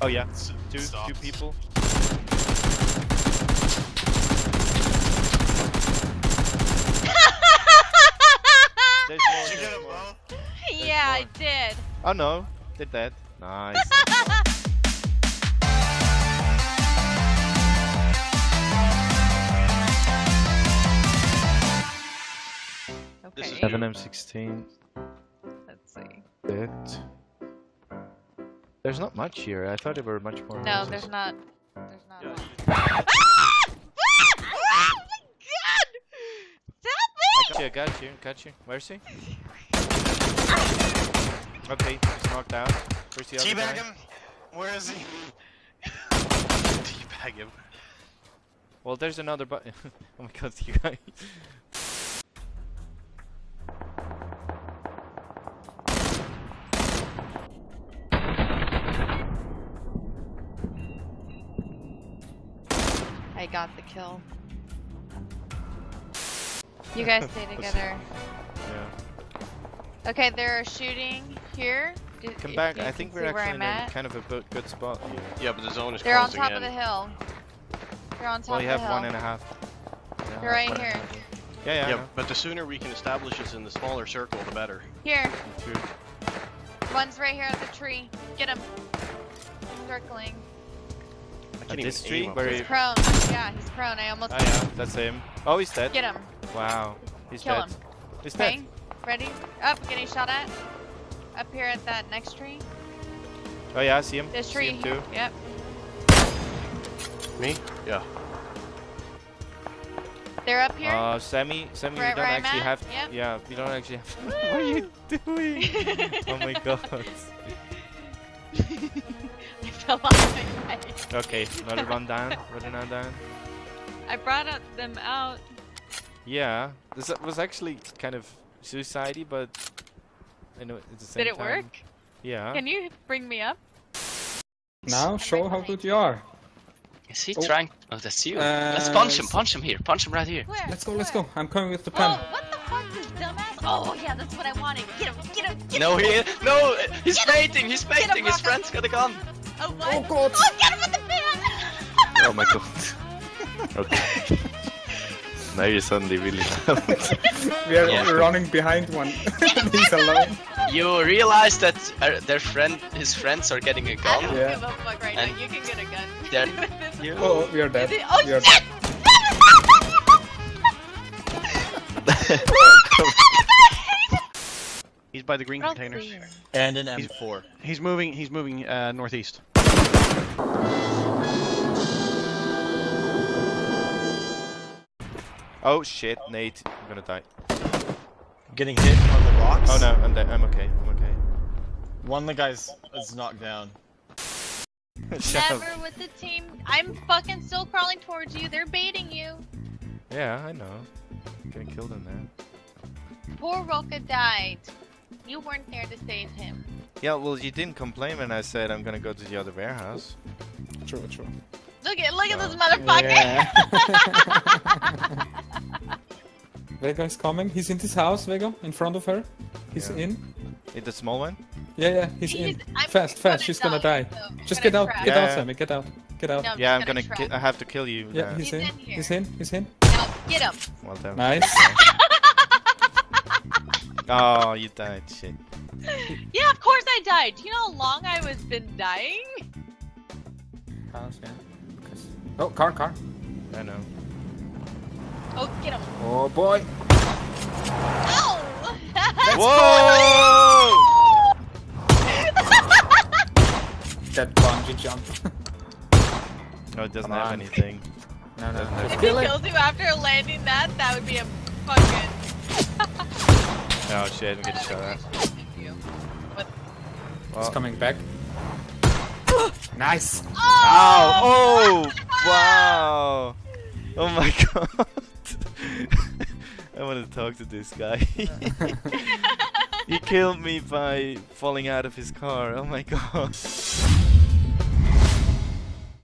Oh yeah, two Stops. people. There's more. Did you get There's them more. both? Yeah, I more. did. Oh no, did that. Nice. This is Okay. 7M16. Let's see. That. There's not much here. I thought there were much more. No, houses. there's not. There's not. Yeah. Ah! Oh my god! Stop I got you. Where's he? Okay, he's knocked out. Where's the other Teabag guy? him? Where is he? Teabag him. Well, there's another button. Oh my god, you guys. I got the kill. You guys stay together. Yeah. Okay, they're shooting here. Come If back. you I can think see we're where actually I'm in a at. kind of a good spot here. Yeah, but the zone is They're on closing top in. of the hill. They're on top Well, of you the have hill. 1.5. Yeah, They're right 1.5. here. Yeah, yeah. I Yeah, know. but the sooner we can establish this in the smaller circle, the better. Here. True. One's right here at the tree. Get him. Circling. I At can't this even tree aim up where there. He's you... prone. Yeah, he's prone. I almost Oh yeah, that's him. Oh, he's dead. get him. Wow, he's Kill dead. him. He's Okay. dead. Ready? Up, getting shot at. Up here at that next tree. Oh yeah, I see him. This See tree him here. too. Yep. Me? Yeah. They're up here. Sammy, Right you don't where I'm actually at? have. Yep. Yeah, you don't actually have. What are you doing? Oh my god. I fell off my bike. Okay, another one down. Another one down. I brought them out. Yeah, this was actually kind of suicidey, but I know at the same Did it time. work? Yeah. Can you bring me up? Now show how good you are. Is he Oh. trying? Oh, that's you. Let's punch him. Punch him here. Punch him right here. Where? Let's go. Where? I'm coming with the pen. Oh, what the fuck, this dumbass? Oh, yeah, that's what I wanted. Get him, get him, get No, him. no, he's Get him. baiting. He's Get him, baiting. His Roca. friend's got a gun. Oh, what? Oh god. Oh, get him with the fan! Oh my god. Okay. Now you're suddenly really loud. We are Yeah. running behind one. He's alone. You realize that his friends are getting a I gun. don't Yeah. give a fuck right And now. You can get a gun. they're- This- Oh, we are dead. Is it- Oh, We are shit! He's by the green I'll containers. see him. And an He's- M4. He's moving northeast. Oh shit, Nate, I'm gonna die. Getting hit on the rocks. Oh no, I'm okay. I'm okay. One of the guys is knocked down. Shut up. Never with the team. I'm fucking still crawling towards you. They're baiting you. Yeah, I know. I'm gonna kill them now. Poor Roca died. You weren't there to save him. Yeah, well, you didn't complain when I said I'm gonna go to the other warehouse. True, true. Look at this Oh. motherfucker. Vega is coming. He's in this house, Vega, in front of her. He's Yeah. in. The small one? Yeah, he's in. Fast, she's gonna die. So I'm Just gonna get out, trap. get Yeah, out, yeah. Sammy, get out, get out. No, I'm Yeah, just I'm gonna. trap. I have to kill you. Yeah, now. he's He's in. in here. He's in. He's in. Now get him. Well done. Nice. Oh, you died. Shit. Yeah, of course I died. Do you know how long I was been dying? House, yeah. Oh, car. I know. Oh, get him. Oh boy. Ow! Whoa! That bungee jump. No, it doesn't Come have on. anything. No. If he Kill it. kills you after landing that, that would be a fucking. Oh shit, I'm getting shot at. What? He's Well, coming back. Nice. ow! Oh! Wow! Oh my god! I want to talk to this guy. He killed me by falling out of his car. Oh my god.